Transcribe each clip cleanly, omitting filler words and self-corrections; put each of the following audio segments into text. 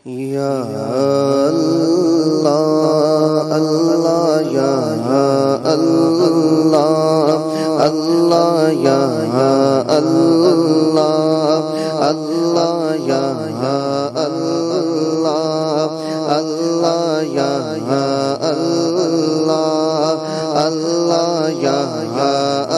یا اللہ اللہ یا اللہ اللہ یا اللہ اللہ یا اللہ اللہ یا اللہ اللہ یا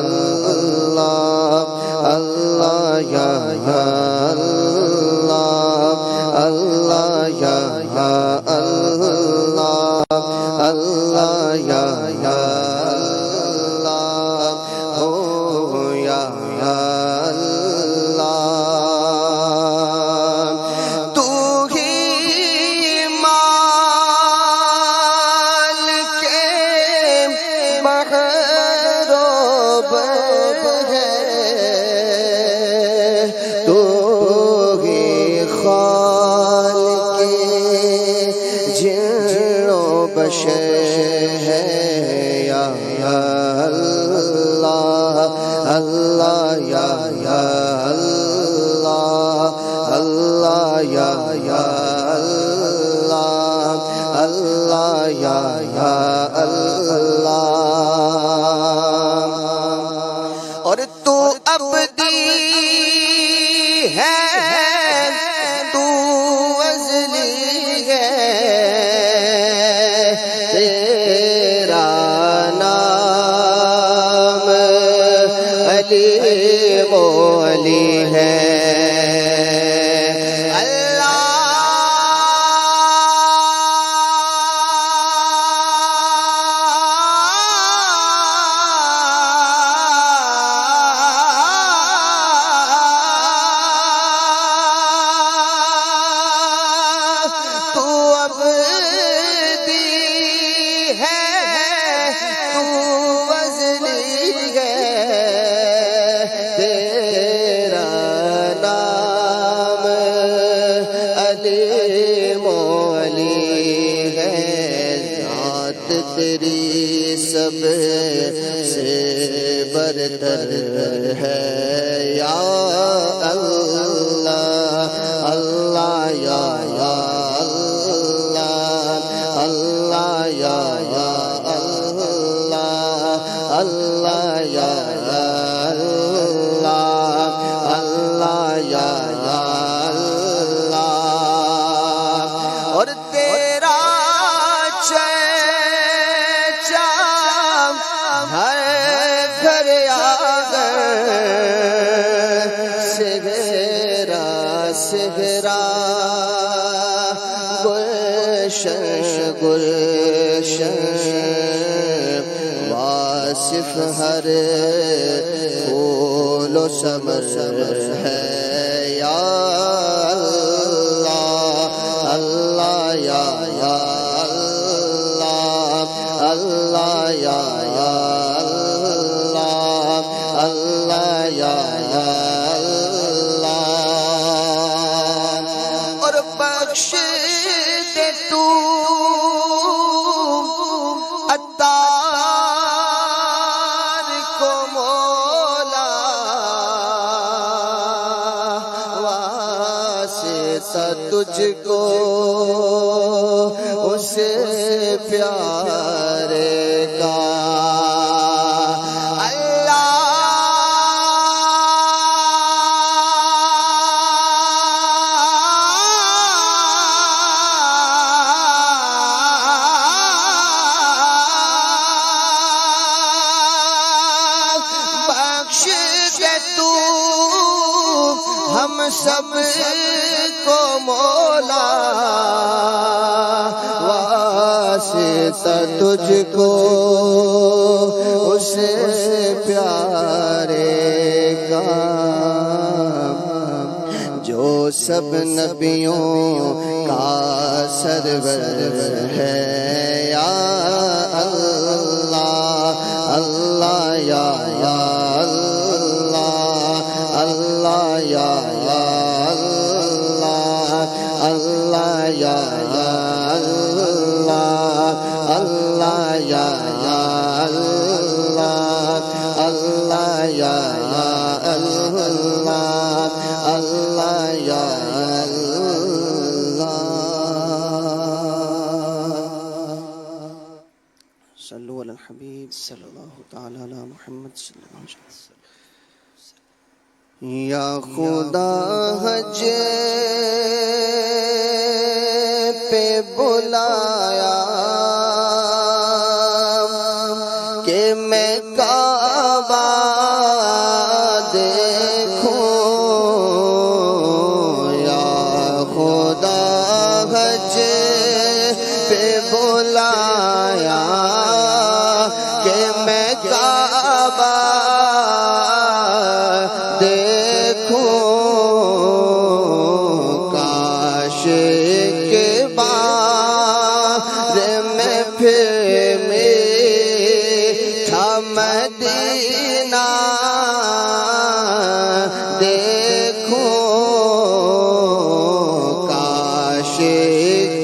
اللہ اللہ یا اللہ یا اللہ اللہ یا اللہ ہو یا اللہ تو ہی مال کے محروب ہے تو ہی خالق جن و بشر ہے یا اللہ اللہ یا اللہ اللہ یا اللہ اللہ یا اللہ اور تو ابدی ہے تو ازلی ہے تیرا نام علیم و علی ہے تیری سب سے برتر ہے یا اللہ اللہ یا اللہ اللہ یا اللہ اللہ یا اللہ اللہ یا اللہ اور تیرا ہر گھر آگر سگرا سگرا گلشن گلشن واصف ہر پھول و ثمر ہے یا اللہ اللہ یا اللہ یا اللہ یا اللہ اور بخش دے تو عطار کو مولا واسطہ تجھ کو اس پیارے کا ہم سب کو مولا واسطہ تجھ کو اس پیارے کا جو سب نبیوں کا سرور ہے یا اللہ اللہ یا اللہ یا اللہ یا اللہ اللہ یا اللہ اللہ یا اللہ اللہ یا اللہ الحبیب صلی اللہ تعالی علی محمد صلی اللہ علیہ وسلم۔ یا خدا حج پہ بلایا کہ میں کعبہ دیکھوں، یا خدا حج پہ بلایا کہ میں کعبہ دیکھوں، کاش کے بعد میں پھر میٹھا مدینہ دیکھوں، کاش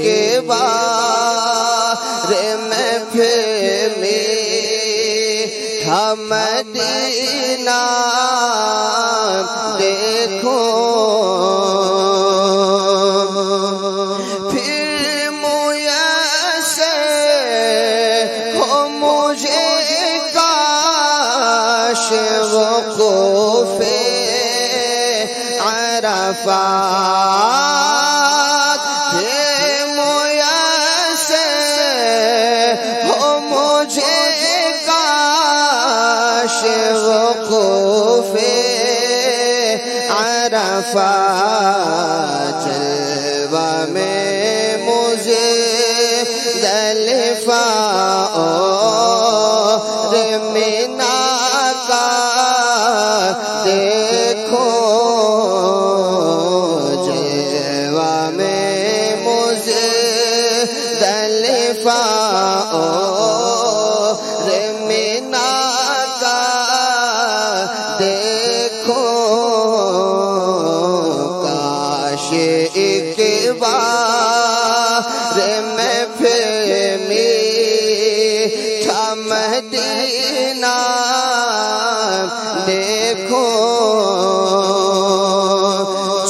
کے بعد میں پھر میٹھا مدینہ دیکھو، پھر میسر ہو مجھے کاش وقوف عرفات، پھر میسر ہو مجھے کاش وقوف عرفات، جلوہ میں مزدلفہ اور مینا کا دیکھو، جلوہ میں مزدلفہ اور مینا کا دیکھو، کاش ایک بار میں پھر میٹھا مدینہ دیکھو،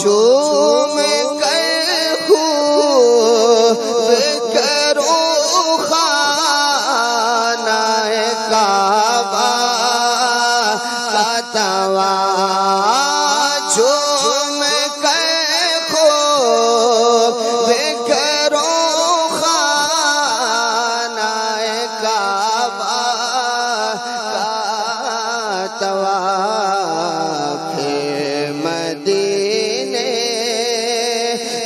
چوم کر خوب کروں خانہ کعبہ کا طواف، چوم کر خوب کروں خانہ کعبہ کا طواف، پھر مدینے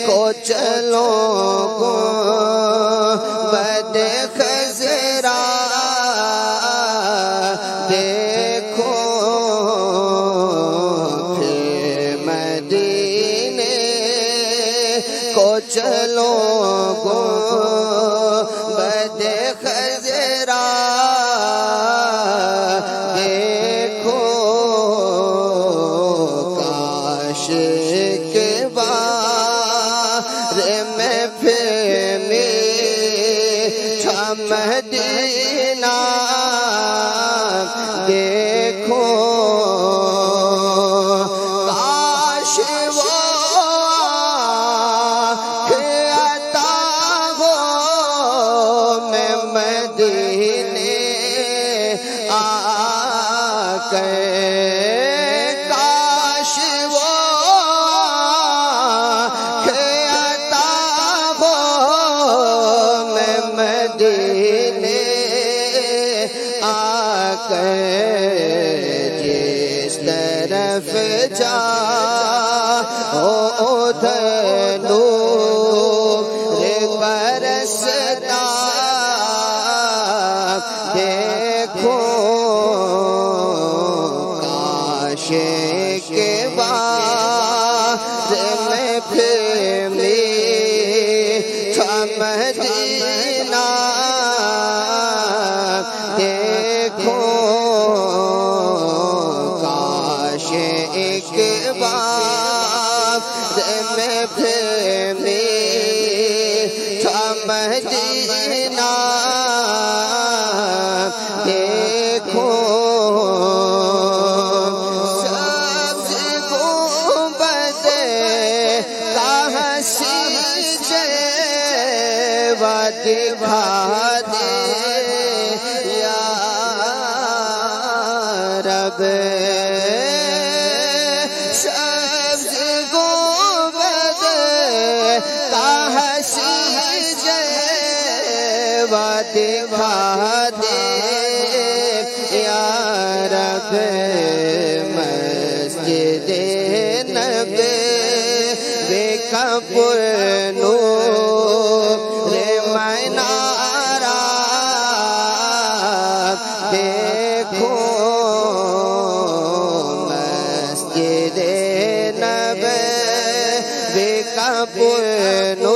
کو چلو گنبد خضرا دیکھو، پھر مدینے کو چلو گنبد خضرا دیکھو، کاش کے بعد میں پھر میٹھا مدینہ دیکھو، کاش وہ عطا ہو میں مدینے آ کر، کاش وہ عطا ہو میں مدینے آ کر، جس طرف جا ادھر نور برستا دیکھو، کاش کے بعد میں پھر میٹھا مدینہ دیکھو، کاش ایک بار میں پھر میٹھا مدینہ دیکھو، سبز گنبد کا حسین جلوہ دکھا دے یا اب سبز گنبد کا حسین جلوہ دکھا دے یا رب مسجد نبوی کا پرنور منارہ دیکھو مسجد نبوی کا پرنور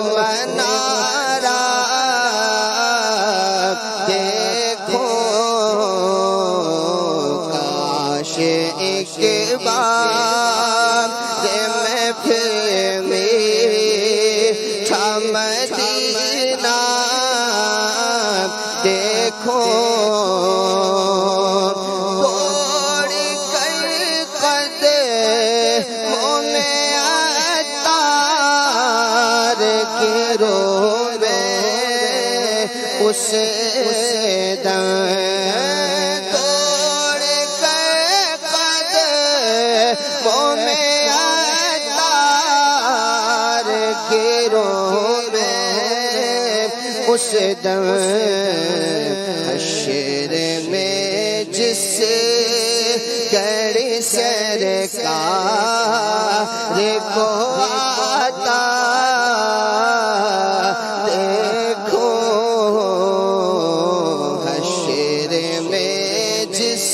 منارہ دیکھو کاش ایک بار میں پھر میٹھا مدینہ دیکھو توڑ کر قدموں میں عطار کے روے اس دم توڑ کر قدموں میں عطار کے روے اس دم حشر میں جس کڑی سرکار کو آتا دیکھو حشر میں جس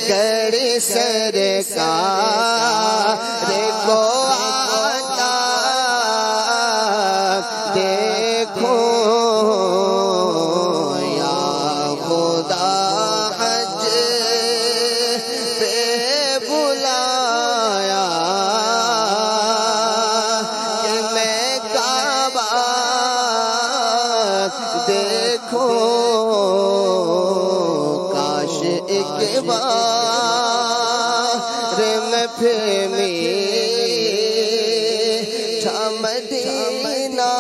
کڑی سرکار کو آتا دیکھو یا خدا حج پہ بلایا کہ میں کعبہ دیکھو کاش ایک بار میں پھر میٹھا مدینہ